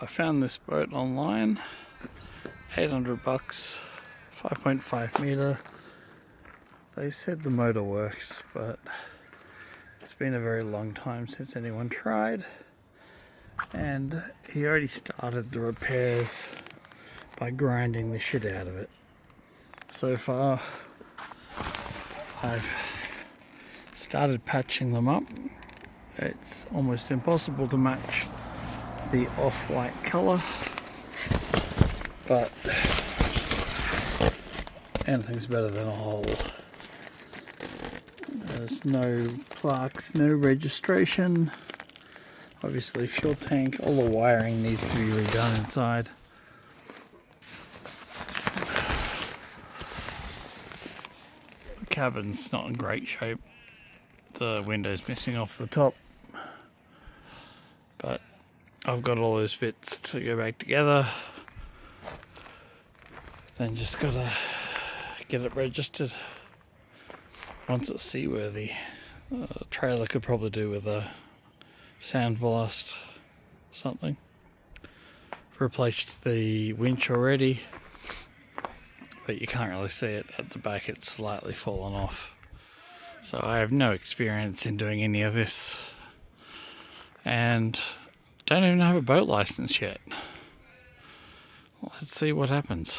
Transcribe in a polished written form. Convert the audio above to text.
I found this boat online, 800 bucks, 5.5 meter. They said the motor works, but it's been a very long time since anyone tried. And he already started the repairs by grinding the shit out of it. So far, I've started patching them up. It's almost impossible to match the off-white colour, but anything's better than a hole. There's no plaques, no registration. Obviously fuel tank, all the wiring needs to be redone inside. The cabin's not in great shape. The window's missing off the top. But I've got all those bits to go back together. Then just gotta get it registered. Once it's seaworthy, a trailer could probably do with a sandblast or something. Replaced the winch already, but you can't really see it at the back, it's slightly fallen off. So I have no experience in doing any of this, and don't even have a boat license yet. Let's see what happens.